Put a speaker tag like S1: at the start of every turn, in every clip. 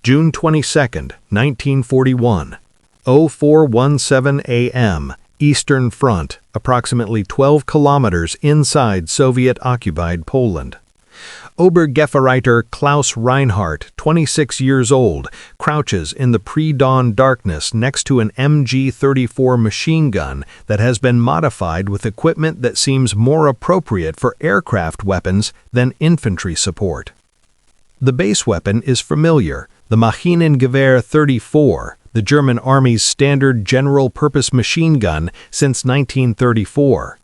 S1: June 22, 1941, 0417 a.m., Eastern Front, approximately 12 kilometers inside Soviet-occupied Poland. Obergefreiter Klaus Reinhardt, 26 years old, crouches in the pre-dawn darkness next to an MG-34 machine gun that has been modified with equipment that seems more appropriate for aircraft weapons than infantry support. The base weapon is familiar, the Maschinengewehr 34, the German Army's standard general-purpose machine gun since 1934.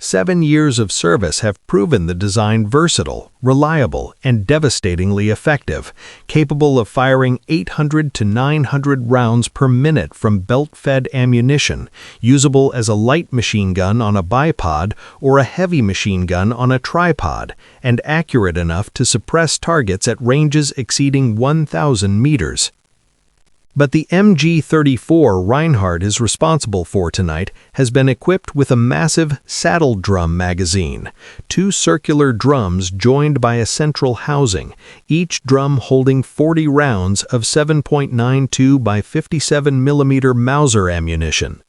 S1: 7 years of service have proven the design versatile, reliable, and devastatingly effective, capable of firing 800 to 900 rounds per minute from belt-fed ammunition, usable as a light machine gun on a bipod or a heavy machine gun on a tripod, and accurate enough to suppress targets at ranges exceeding 1,000 meters. But the MG-34 Reinhardt is responsible for tonight has been equipped with a massive saddle drum magazine, 2 circular drums joined by a central housing, each drum holding 40 rounds of 7.92 by 57 mm Mauser ammunition.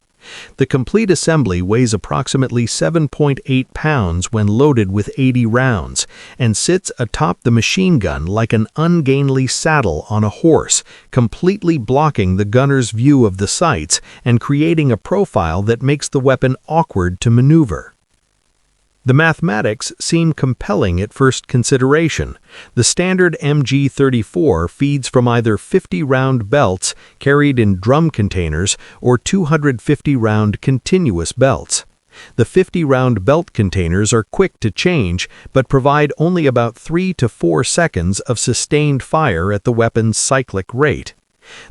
S1: The complete assembly weighs approximately 7.8 pounds when loaded with 80 rounds, and sits atop the machine gun like an ungainly saddle on a horse, completely blocking the gunner's view of the sights and creating a profile that makes the weapon awkward to maneuver. The mathematics seem compelling at first consideration. The standard MG-34 feeds from either 50-round belts carried in drum containers or 250-round continuous belts. The 50-round belt containers are quick to change, but provide only about 3 to 4 seconds of sustained fire at the weapon's cyclic rate.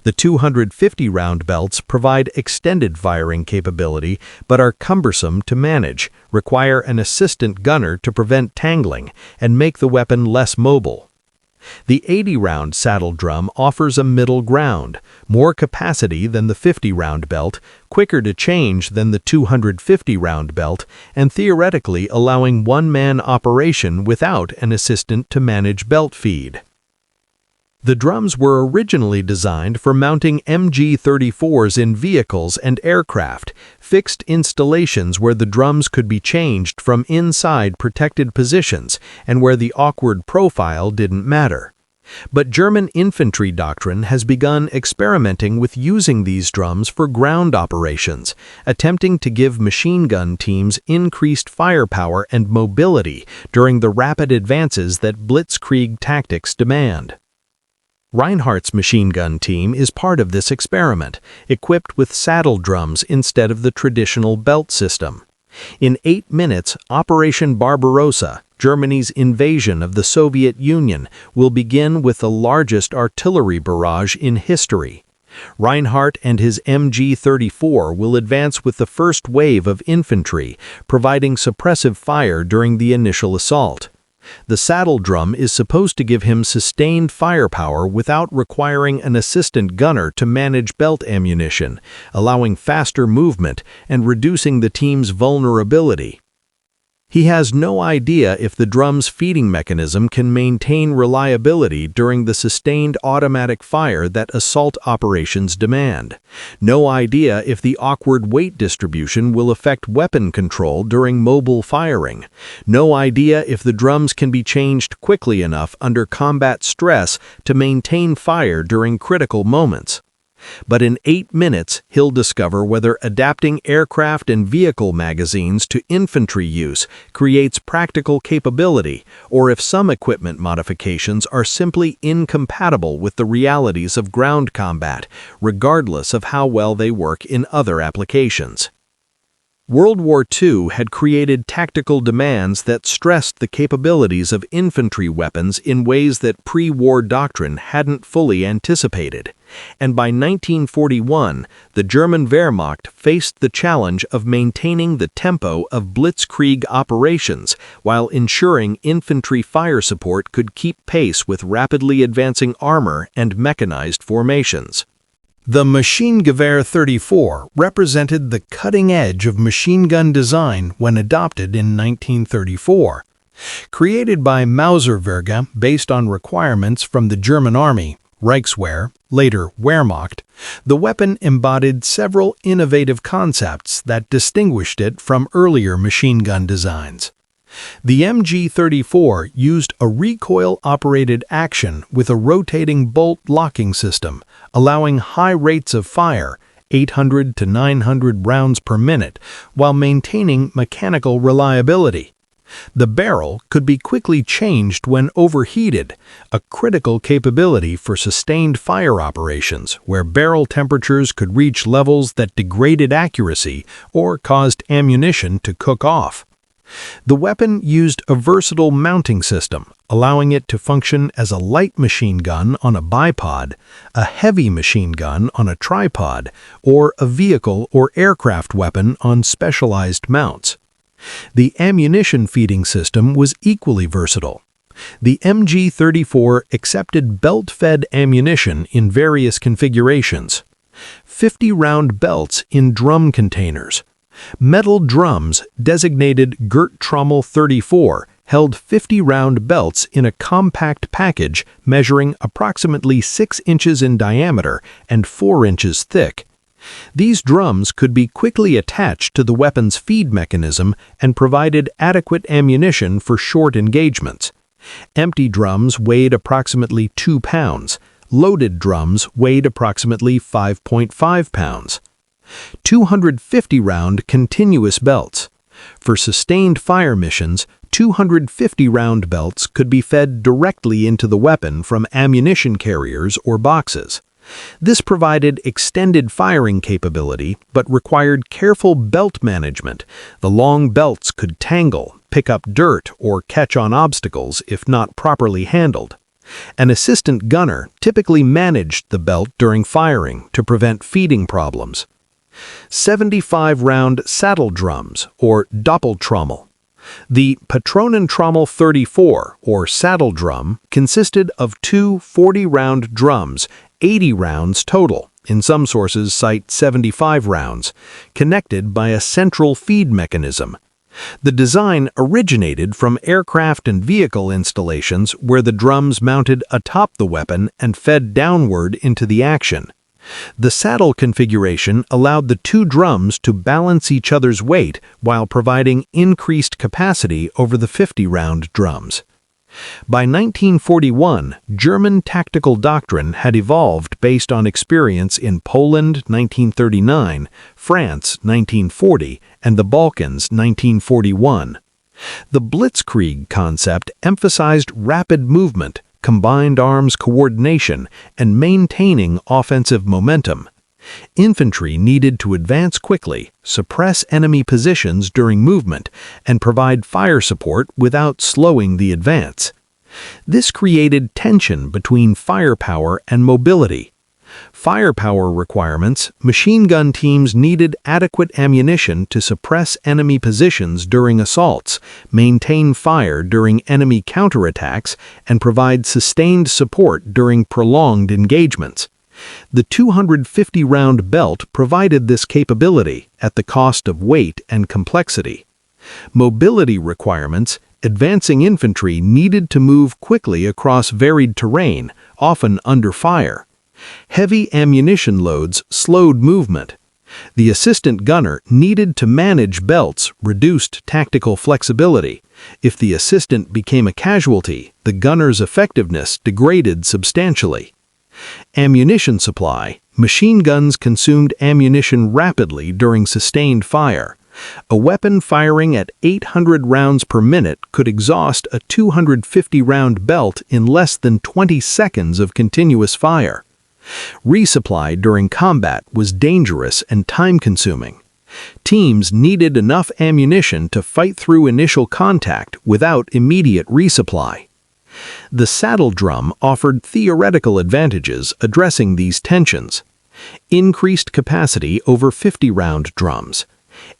S1: The 250-round belts provide extended firing capability, but are cumbersome to manage, require an assistant gunner to prevent tangling, and make the weapon less mobile. The 80-round saddle drum offers a middle ground, more capacity than the 50-round belt, quicker to change than the 250-round belt, and theoretically allowing one-man operation without an assistant to manage belt feed. The drums were originally designed for mounting MG-34s in vehicles and aircraft, fixed installations where the drums could be changed from inside protected positions and where the awkward profile didn't matter. But German infantry doctrine has begun experimenting with using these drums for ground operations, attempting to give machine gun teams increased firepower and mobility during the rapid advances that blitzkrieg tactics demand. Reinhardt's machine gun team is part of this experiment, equipped with saddle drums instead of the traditional belt system. In 8 minutes, Operation Barbarossa, Germany's invasion of the Soviet Union, will begin with the largest artillery barrage in history. Reinhardt and his MG-34 will advance with the first wave of infantry, providing suppressive fire during the initial assault. The saddle drum is supposed to give him sustained firepower without requiring an assistant gunner to manage belt ammunition, allowing faster movement and reducing the team's vulnerability. He has no idea if the drum's feeding mechanism can maintain reliability during the sustained automatic fire that assault operations demand. No idea if the awkward weight distribution will affect weapon control during mobile firing. No idea if the drums can be changed quickly enough under combat stress to maintain fire during critical moments. But in 8 minutes, he'll discover whether adapting aircraft and vehicle magazines to infantry use creates practical capability, or if some equipment modifications are simply incompatible with the realities of ground combat, regardless of how well they work in other applications. World War II had created tactical demands that stressed the capabilities of infantry weapons in ways that pre-war doctrine hadn't fully anticipated. And by 1941, the German Wehrmacht faced the challenge of maintaining the tempo of blitzkrieg operations while ensuring infantry fire support could keep pace with rapidly advancing armor and mechanized formations. The Maschinengewehr 34 represented the cutting edge of machine gun design when adopted in 1934. Created by Mauserwerke based on requirements from the German Army, Reichswehr, later Wehrmacht, the weapon embodied several innovative concepts that distinguished it from earlier machine gun designs. The MG-34 used a recoil-operated action with a rotating bolt locking system, allowing high rates of fire, 800 to 900 rounds per minute, while maintaining mechanical reliability. The barrel could be quickly changed when overheated, a critical capability for sustained fire operations where barrel temperatures could reach levels that degraded accuracy or caused ammunition to cook off. The weapon used a versatile mounting system, allowing it to function as a light machine gun on a bipod, a heavy machine gun on a tripod, or a vehicle or aircraft weapon on specialized mounts. The ammunition feeding system was equally versatile. The MG-34 accepted belt-fed ammunition in various configurations. 50-round belts in drum containers. Metal drums designated Gurt-Trommel 34 held 50-round belts in a compact package measuring approximately 6 inches in diameter and 4 inches thick. These drums could be quickly attached to the weapon's feed mechanism and provided adequate ammunition for short engagements. Empty drums weighed approximately 2 pounds. Loaded drums weighed approximately 5.5 pounds. 250-round continuous belts. For sustained fire missions, 250-round belts could be fed directly into the weapon from ammunition carriers or boxes. This provided extended firing capability but required careful belt management. The long belts could tangle, pick up dirt, or catch on obstacles if not properly handled. An assistant gunner typically managed the belt during firing to prevent feeding problems. 75-round saddle drums, or Doppeltrommel. The Patronentrommel 34, or saddle drum, consisted of two 40-round drums, 80 rounds total, in some sources cite 75 rounds, connected by a central feed mechanism. The design originated from aircraft and vehicle installations where the drums mounted atop the weapon and fed downward into the action. The saddle configuration allowed the two drums to balance each other's weight while providing increased capacity over the 50-round drums. By 1941, German tactical doctrine had evolved based on experience in Poland 1939, France 1940, and the Balkans 1941. The Blitzkrieg concept emphasized rapid movement, combined arms coordination, and maintaining offensive momentum. Infantry needed to advance quickly, suppress enemy positions during movement, and provide fire support without slowing the advance. This created tension between firepower and mobility. Firepower requirements: machine gun teams needed adequate ammunition to suppress enemy positions during assaults, maintain fire during enemy counterattacks, and provide sustained support during prolonged engagements. The 250-round belt provided this capability at the cost of weight and complexity. Mobility requirements: advancing infantry needed to move quickly across varied terrain, often under fire. Heavy ammunition loads slowed movement. The assistant gunner needed to manage belts, reduced tactical flexibility. If the assistant became a casualty, the gunner's effectiveness degraded substantially. Ammunition supply: machine guns consumed ammunition rapidly during sustained fire. A weapon firing at 800 rounds per minute could exhaust a 250-round belt in less than 20 seconds of continuous fire. Resupply during combat was dangerous and time-consuming. Teams needed enough ammunition to fight through initial contact without immediate resupply. The saddle drum offered theoretical advantages addressing these tensions. Increased capacity over 50-round drums.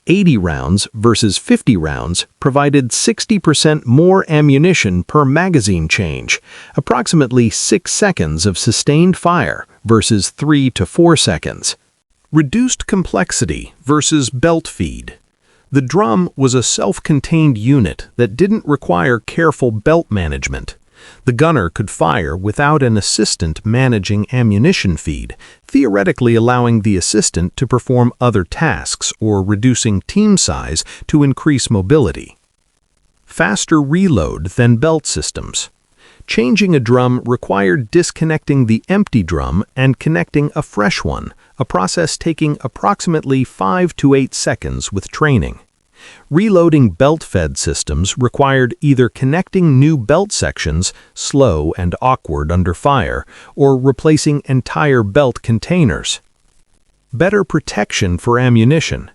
S1: 80 rounds versus 50 rounds provided 60% more ammunition per magazine change, approximately 6 seconds of sustained fire versus 3 to 4 seconds. Reduced complexity versus belt feed. The drum was a self-contained unit that didn't require careful belt management. The gunner could fire without an assistant managing ammunition feed, theoretically allowing the assistant to perform other tasks or reducing team size to increase mobility. Faster reload than belt systems. Changing a drum required disconnecting the empty drum and connecting a fresh one, a process taking approximately 5 to 8 seconds with training. Reloading belt-fed systems required either connecting new belt sections, slow and awkward under fire, or replacing entire belt containers. Better protection for ammunition.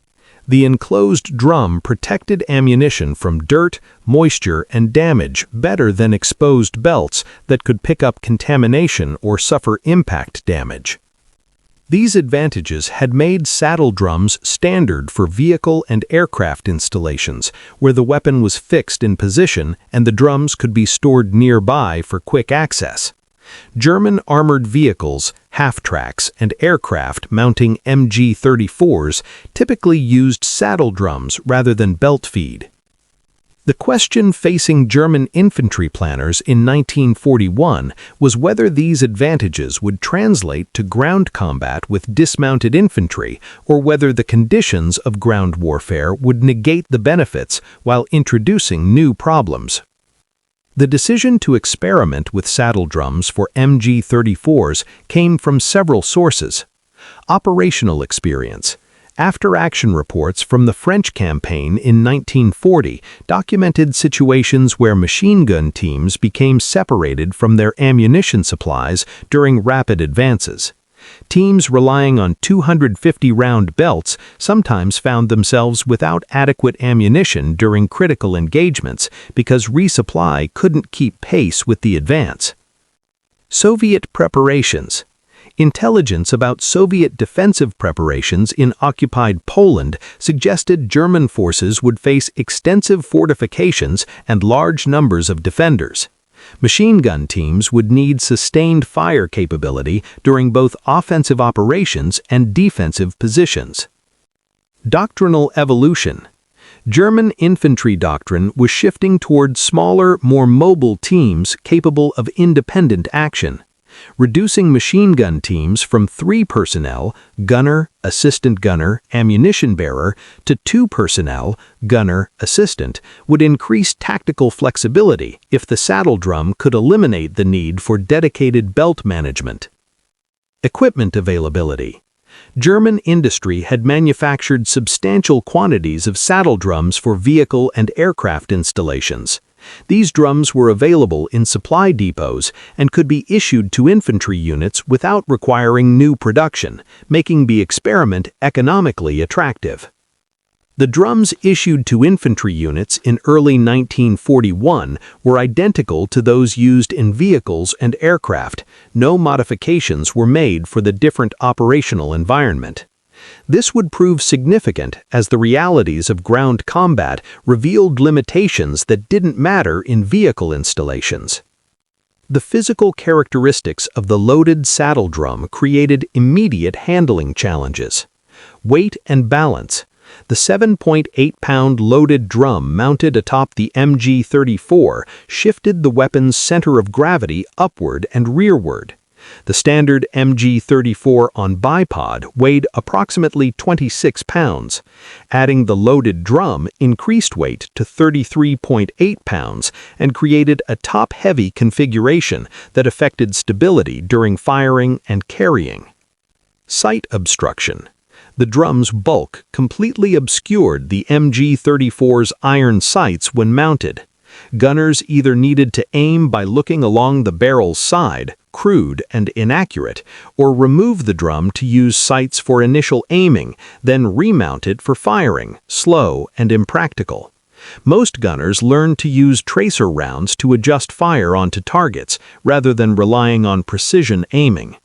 S1: The enclosed drum protected ammunition from dirt, moisture, and damage better than exposed belts that could pick up contamination or suffer impact damage. These advantages had made saddle drums standard for vehicle and aircraft installations, where the weapon was fixed in position and the drums could be stored nearby for quick access. German armored vehicles, half-tracks, and aircraft mounting MG-34s typically used saddle drums rather than belt feed. The question facing German infantry planners in 1941 was whether these advantages would translate to ground combat with dismounted infantry, or whether the conditions of ground warfare would negate the benefits while introducing new problems. The decision to experiment with saddle drums for MG-34s came from several sources. Operational experience. After-action reports from the French campaign in 1940 documented situations where machine gun teams became separated from their ammunition supplies during rapid advances. Teams relying on 250-round belts sometimes found themselves without adequate ammunition during critical engagements because resupply couldn't keep pace with the advance. Soviet preparations. Intelligence about Soviet defensive preparations in occupied Poland suggested German forces would face extensive fortifications and large numbers of defenders. Machine gun teams would need sustained fire capability during both offensive operations and defensive positions. Doctrinal evolution. German infantry doctrine was shifting toward smaller, more mobile teams capable of independent action. Reducing machine gun teams from 3 personnel, gunner, assistant gunner, ammunition bearer, to 2 personnel, gunner, assistant, would increase tactical flexibility if the saddle drum could eliminate the need for dedicated belt management. Equipment availability. German industry had manufactured substantial quantities of saddle drums for vehicle and aircraft installations. These drums were available in supply depots and could be issued to infantry units without requiring new production, making the experiment economically attractive. The drums issued to infantry units in early 1941 were identical to those used in vehicles and aircraft. No modifications were made for the different operational environment. This would prove significant as the realities of ground combat revealed limitations that didn't matter in vehicle installations. The physical characteristics of the loaded saddle drum created immediate handling challenges. Weight and balance. The 7.8-pound loaded drum mounted atop the MG-34 shifted the weapon's center of gravity upward and rearward. The standard MG-34 on bipod weighed approximately 26 pounds. Adding the loaded drum increased weight to 33.8 pounds and created a top-heavy configuration that affected stability during firing and carrying. Sight obstruction. The drum's bulk completely obscured the MG-34's iron sights when mounted. Gunners either needed to aim by looking along the barrel's side, crude and inaccurate, or remove the drum to use sights for initial aiming, then remount it for firing, slow and impractical. Most gunners learned to use tracer rounds to adjust fire onto targets, rather than relying on precision aiming.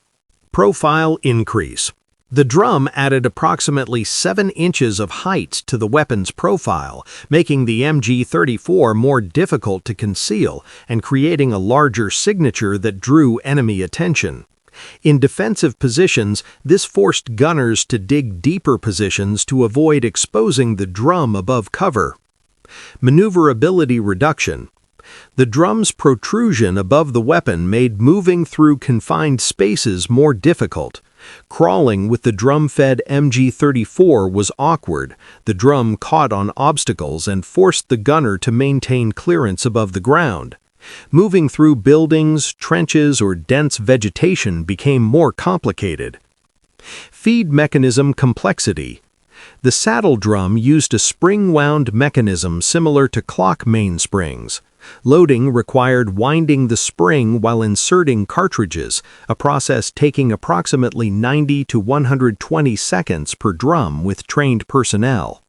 S1: Profile increase. The drum added approximately 7 inches of height to the weapon's profile, making the MG-34 more difficult to conceal and creating a larger signature that drew enemy attention. In defensive positions, this forced gunners to dig deeper positions to avoid exposing the drum above cover. Maneuverability reduction. The drum's protrusion above the weapon made moving through confined spaces more difficult. Crawling with the drum-fed MG-34 was awkward. The drum caught on obstacles and forced the gunner to maintain clearance above the ground. Moving through buildings, trenches, or dense vegetation became more complicated. Feed mechanism complexity. The saddle drum used a spring-wound mechanism similar to clock mainsprings. Loading required winding the spring while inserting cartridges, a process taking approximately 90 to 120 seconds per drum with trained personnel.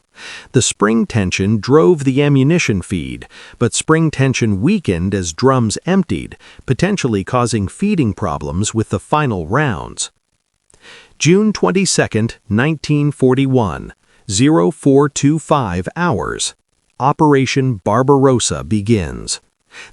S1: The spring tension drove the ammunition feed, but spring tension weakened as drums emptied, potentially causing feeding problems with the final rounds. June 22, 1941, 0425 hours. Operation Barbarossa begins.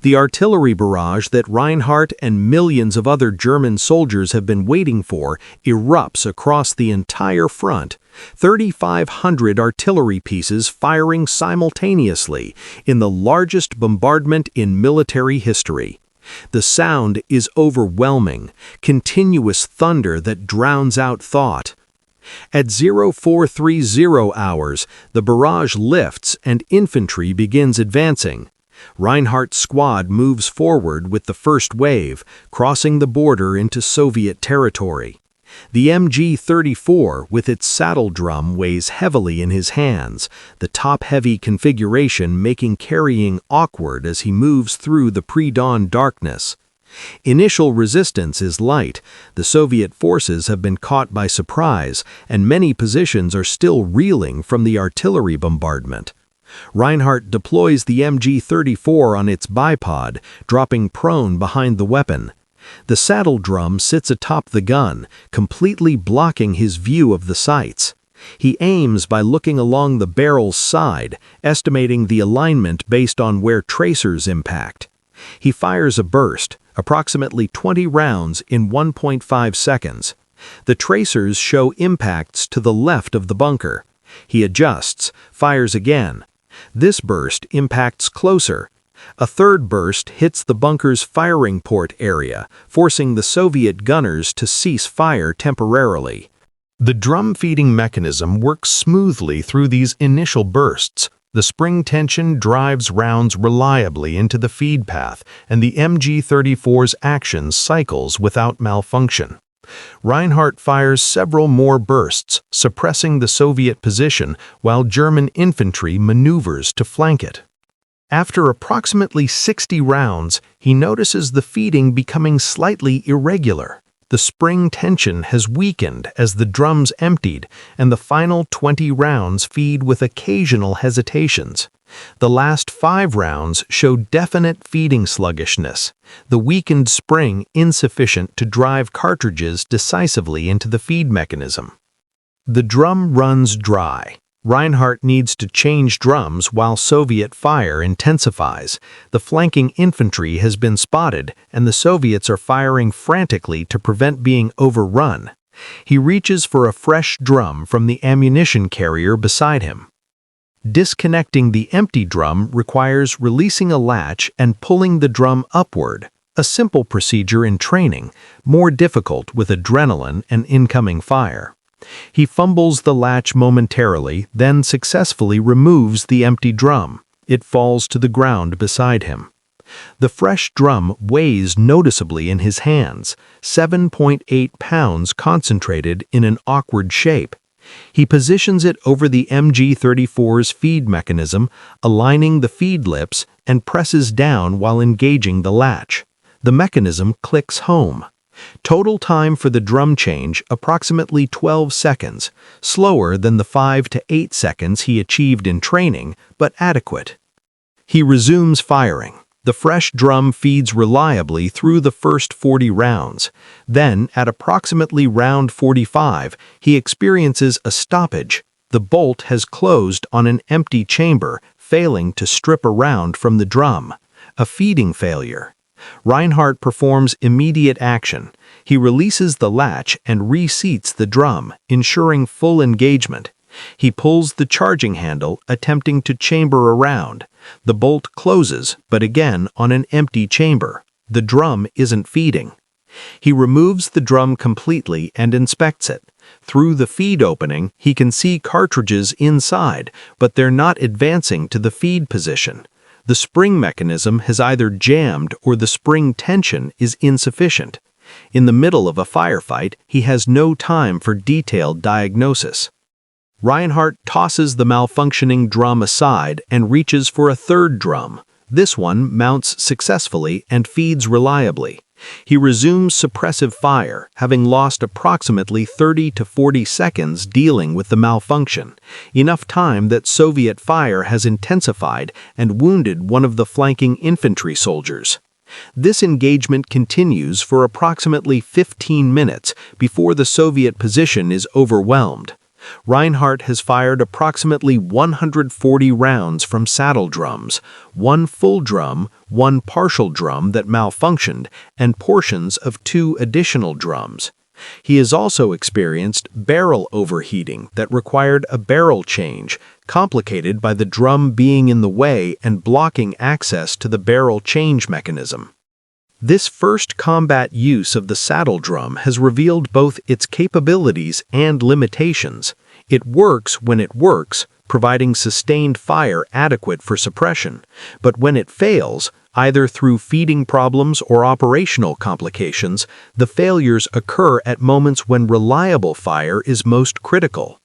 S1: The artillery barrage that Reinhardt and millions of other German soldiers have been waiting for erupts across the entire front, 3,500 artillery pieces firing simultaneously in the largest bombardment in military history. The sound is overwhelming, continuous thunder that drowns out thought. At 0430 hours, the barrage lifts and infantry begins advancing. Reinhardt's squad moves forward with the first wave, crossing the border into Soviet territory. The MG-34 with its saddle drum weighs heavily in his hands, the top-heavy configuration making carrying awkward as he moves through the pre-dawn darkness. Initial resistance is light. The Soviet forces have been caught by surprise, and many positions are still reeling from the artillery bombardment. Reinhardt deploys the MG-34 on its bipod, dropping prone behind the weapon. The saddle drum sits atop the gun, completely blocking his view of the sights. He aims by looking along the barrel's side, estimating the alignment based on where tracers impact. He fires a burst, approximately 20 rounds in 1.5 seconds. The tracers show impacts to the left of the bunker. He adjusts, fires again. This burst impacts closer. A third burst hits the bunker's firing port area, forcing the Soviet gunners to cease fire temporarily. The drum feeding mechanism works smoothly through these initial bursts. The spring tension drives rounds reliably into the feed path, and the MG-34's action cycles without malfunction. Reinhardt fires several more bursts, suppressing the Soviet position while German infantry maneuvers to flank it. After approximately 60 rounds, he notices the feeding becoming slightly irregular. The spring tension has weakened as the drums emptied, and the final 20 rounds feed with occasional hesitations. The last 5 rounds show definite feeding sluggishness, the weakened spring insufficient to drive cartridges decisively into the feed mechanism. The drum runs dry. Reinhardt needs to change drums while Soviet fire intensifies. The flanking infantry has been spotted, and the Soviets are firing frantically to prevent being overrun. He reaches for a fresh drum from the ammunition carrier beside him. Disconnecting the empty drum requires releasing a latch and pulling the drum upward, a simple procedure in training, more difficult with adrenaline and incoming fire. He fumbles the latch momentarily, then successfully removes the empty drum. It falls to the ground beside him. The fresh drum weighs noticeably in his hands, 7.8 pounds concentrated in an awkward shape. He positions it over the MG-34's feed mechanism, aligning the feed lips, and presses down while engaging the latch. The mechanism clicks home. Total time for the drum change, approximately 12 seconds, slower than the 5 to 8 seconds he achieved in training, but adequate. He resumes firing. The fresh drum feeds reliably through the first 40 rounds. Then, at approximately round 45, he experiences a stoppage. The bolt has closed on an empty chamber, failing to strip a round from the drum. A feeding failure. Reinhardt performs immediate action. He releases the latch and reseats the drum, ensuring full engagement. He pulls the charging handle, attempting to chamber a round. The bolt closes, but again on an empty chamber. The drum isn't feeding. He removes the drum completely and inspects it. Through the feed opening, he can see cartridges inside, but they're not advancing to the feed position. The spring mechanism has either jammed or the spring tension is insufficient. In the middle of a firefight, he has no time for detailed diagnosis. Reinhardt tosses the malfunctioning drum aside and reaches for a third drum. This one mounts successfully and feeds reliably. He resumes suppressive fire, having lost approximately 30 to 40 seconds dealing with the malfunction, enough time that Soviet fire has intensified and wounded one of the flanking infantry soldiers. This engagement continues for approximately 15 minutes before the Soviet position is overwhelmed. Reinhardt has fired approximately 140 rounds from saddle drums, one full drum, one partial drum that malfunctioned, and portions of two additional drums. He has also experienced barrel overheating that required a barrel change, complicated by the drum being in the way and blocking access to the barrel change mechanism. This first combat use of the saddle drum has revealed both its capabilities and limitations. It works when it works, providing sustained fire adequate for suppression, but when it fails, either through feeding problems or operational complications, the failures occur at moments when reliable fire is most critical.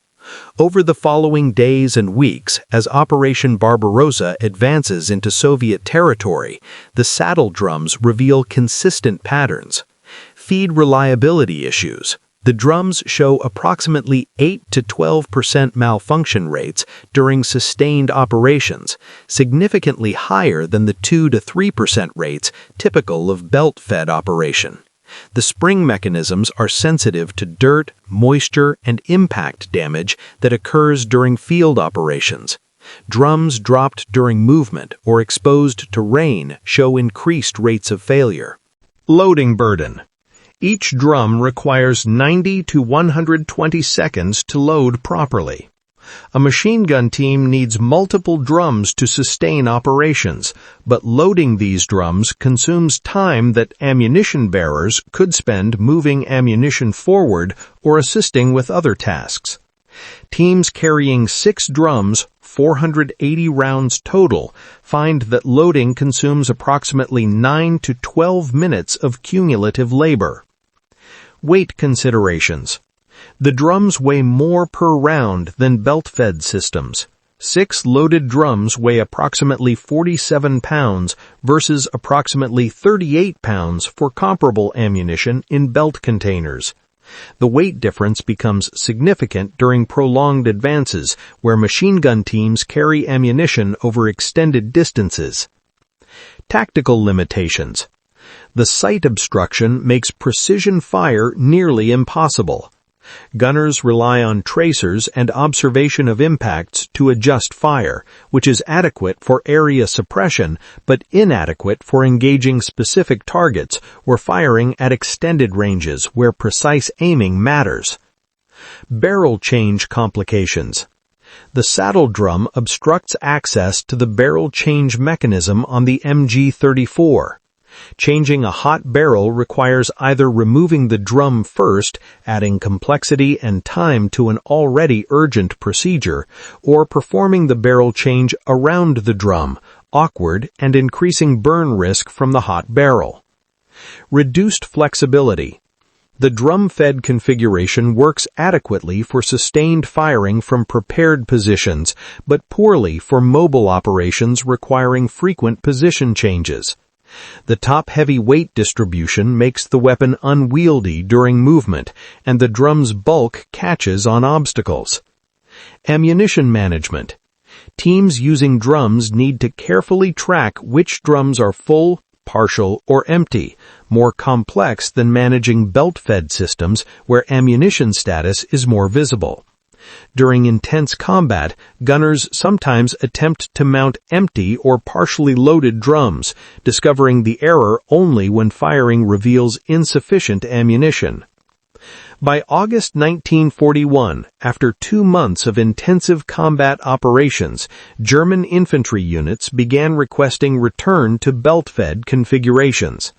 S1: Over the following days and weeks, as Operation Barbarossa advances into Soviet territory, the saddle drums reveal consistent patterns. Feed reliability issues. The drums show approximately 8 to 12% malfunction rates during sustained operations, significantly higher than the 2 to 3% rates typical of belt-fed operation. The spring mechanisms are sensitive to dirt, moisture, and impact damage that occurs during field operations. Drums dropped during movement or exposed to rain show increased rates of failure. Loading burden. Each drum requires 90 to 120 seconds to load properly. A machine gun team needs multiple drums to sustain operations, but loading these drums consumes time that ammunition bearers could spend moving ammunition forward or assisting with other tasks. Teams carrying 6 drums, 480 rounds total, find that loading consumes approximately 9 to 12 minutes of cumulative labor. Weight considerations. The drums weigh more per round than belt-fed systems. 6 loaded drums weigh approximately 47 pounds versus approximately 38 pounds for comparable ammunition in belt containers. The weight difference becomes significant during prolonged advances where machine gun teams carry ammunition over extended distances. Tactical limitations. The sight obstruction makes precision fire nearly impossible. Gunners rely on tracers and observation of impacts to adjust fire, which is adequate for area suppression but inadequate for engaging specific targets or firing at extended ranges where precise aiming matters. Barrel change complications. The saddle drum obstructs access to the barrel change mechanism on the MG-34. Changing a hot barrel requires either removing the drum first, adding complexity and time to an already urgent procedure, or performing the barrel change around the drum, awkward and increasing burn risk from the hot barrel. Reduced flexibility. The drum-fed configuration works adequately for sustained firing from prepared positions, but poorly for mobile operations requiring frequent position changes. The top-heavy weight distribution makes the weapon unwieldy during movement, and the drum's bulk catches on obstacles. Ammunition management. Teams using drums need to carefully track which drums are full, partial, or empty, more complex than managing belt-fed systems where ammunition status is more visible. During intense combat, gunners sometimes attempt to mount empty or partially loaded drums, discovering the error only when firing reveals insufficient ammunition. By August 1941, after 2 months of intensive combat operations, German infantry units began requesting return to belt-fed configurations.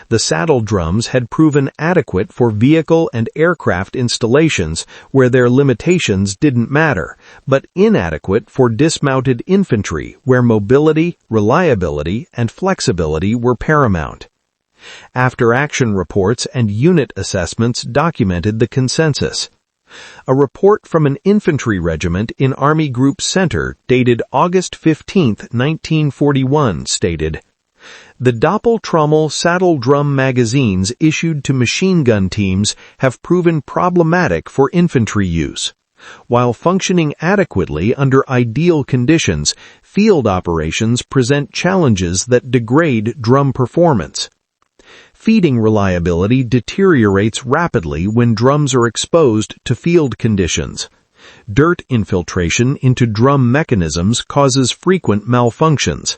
S1: The saddle drums had proven adequate for vehicle and aircraft installations where their limitations didn't matter, but inadequate for dismounted infantry where mobility, reliability, and flexibility were paramount. After-action reports and unit assessments documented the consensus. A report from an infantry regiment in Army Group Center dated August 15, 1941 stated, "The Doppeltrommel saddle drum magazines issued to machine gun teams have proven problematic for infantry use. While functioning adequately under ideal conditions, field operations present challenges that degrade drum performance. Feeding reliability deteriorates rapidly when drums are exposed to field conditions. Dirt infiltration into drum mechanisms causes frequent malfunctions.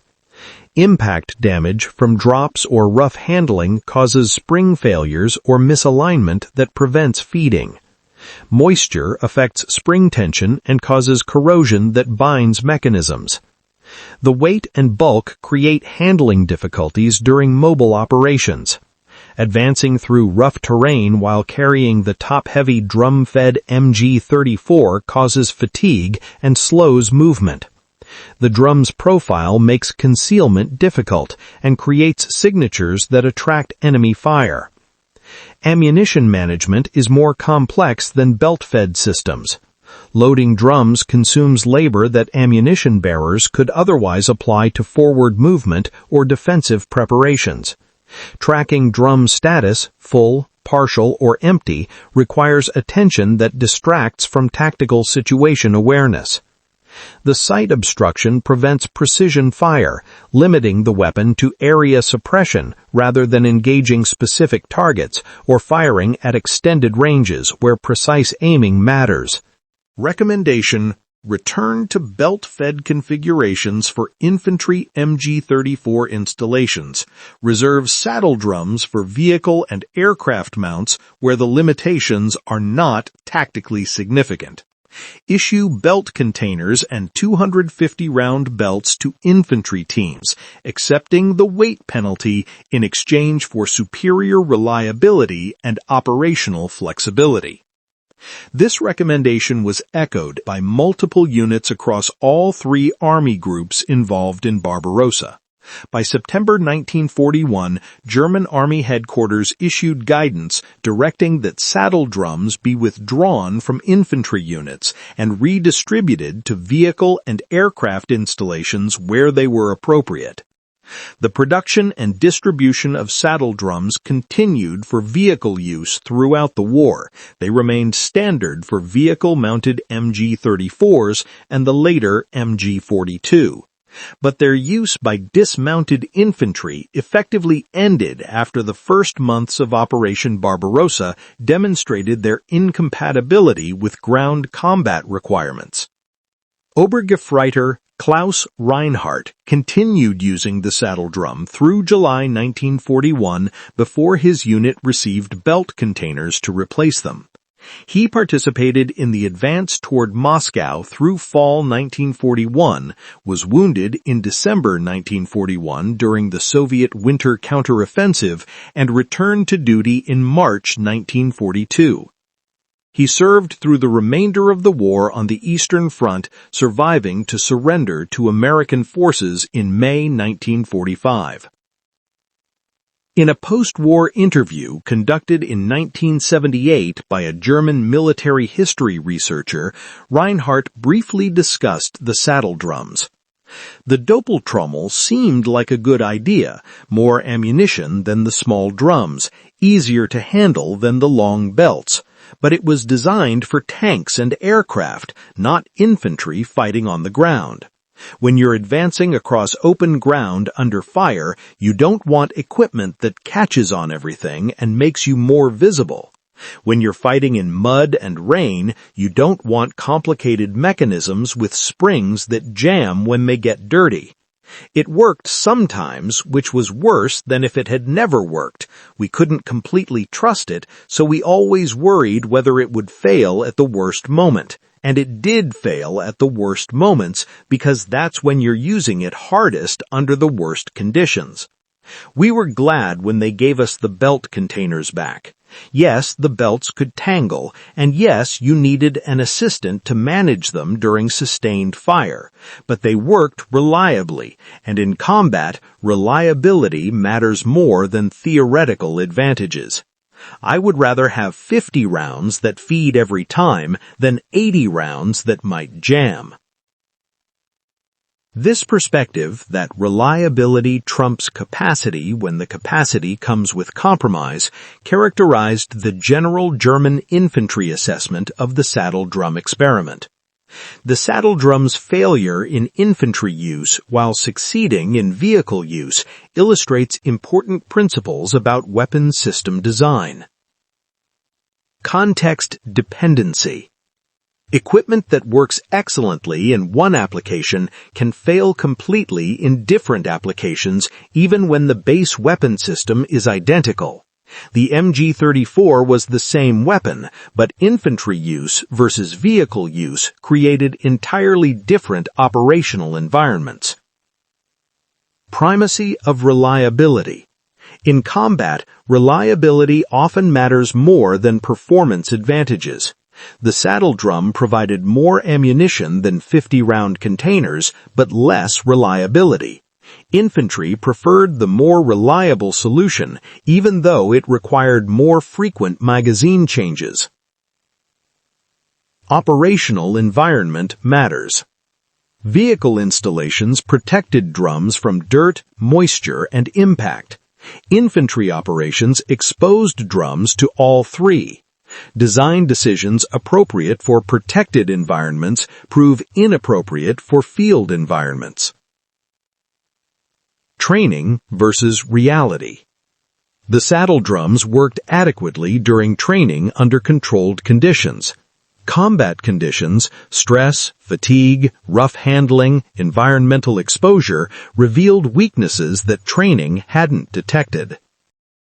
S1: Impact damage from drops or rough handling causes spring failures or misalignment that prevents feeding. Moisture affects spring tension and causes corrosion that binds mechanisms. The weight and bulk create handling difficulties during mobile operations. Advancing through rough terrain while carrying the top-heavy drum-fed MG-34 causes fatigue and slows movement. The drum's profile makes concealment difficult and creates signatures that attract enemy fire. Ammunition management is more complex than belt-fed systems. Loading drums consumes labor that ammunition bearers could otherwise apply to forward movement or defensive preparations. Tracking drum status, full, partial, or empty, requires attention that distracts from tactical situation awareness. The sight obstruction prevents precision fire, limiting the weapon to area suppression rather than engaging specific targets or firing at extended ranges where precise aiming matters. Recommendation: return to belt-fed configurations for infantry MG-34 installations. Reserve saddle drums for vehicle and aircraft mounts where the limitations are not tactically significant. Issue belt containers and 250-round belts to infantry teams, accepting the weight penalty in exchange for superior reliability and operational flexibility. This recommendation was echoed by multiple units across all 3 Army groups involved in Barbarossa. By September 1941, German Army headquarters issued guidance directing that saddle drums be withdrawn from infantry units and redistributed to vehicle and aircraft installations where they were appropriate. The production and distribution of saddle drums continued for vehicle use throughout the war. They remained standard for vehicle-mounted MG-34s and the later MG-42. But their use by dismounted infantry effectively ended after the first months of Operation Barbarossa demonstrated their incompatibility with ground combat requirements. Obergefreiter Klaus Reinhardt continued using the saddle drum through July 1941 before his unit received belt containers to replace them. He participated in the advance toward Moscow through fall 1941, was wounded in December 1941 during the Soviet winter counteroffensive, and returned to duty in March 1942. He served through the remainder of the war on the Eastern Front, surviving to surrender to American forces in May 1945. In a post-war interview conducted in 1978 by a German military history researcher, Reinhardt briefly discussed the saddle drums. The Doppeltrommel seemed like a good idea, more ammunition than the small drums, easier to handle than the long belts, but it was designed for tanks and aircraft, not infantry fighting on the ground. When you're advancing across open ground under fire, you don't want equipment that catches on everything and makes you more visible. When you're fighting in mud and rain, you don't want complicated mechanisms with springs that jam when they get dirty. It worked sometimes, which was worse than if it had never worked. We couldn't completely trust it, so we always worried whether it would fail at the worst moment. And it did fail at the worst moments because that's when you're using it hardest under the worst conditions. We were glad when they gave us the belt containers back. Yes, the belts could tangle, and yes, you needed an assistant to manage them during sustained fire, but they worked reliably, and in combat, reliability matters more than theoretical advantages. I would rather have 50 rounds that feed every time than 80 rounds that might jam. This perspective, that reliability trumps capacity when the capacity comes with compromise, characterized the general German infantry assessment of the saddle drum experiment. The saddle drum's failure in infantry use while succeeding in vehicle use illustrates important principles about weapon system design. Context dependency. Equipment that works excellently in one application can fail completely in different applications even when the base weapon system is identical. The MG-34 was the same weapon, but infantry use versus vehicle use created entirely different operational environments. Primacy of reliability. In combat, reliability often matters more than performance advantages. The saddle drum provided more ammunition than 50-round containers, but less reliability. Infantry preferred the more reliable solution, even though it required more frequent magazine changes. Operational environment matters. Vehicle installations protected drums from dirt, moisture, and impact. Infantry operations exposed drums to all three. Design decisions appropriate for protected environments prove inappropriate for field environments. Training versus reality. The saddle drums worked adequately during training under controlled conditions. Combat conditions, stress, fatigue, rough handling, environmental exposure revealed weaknesses that training hadn't detected.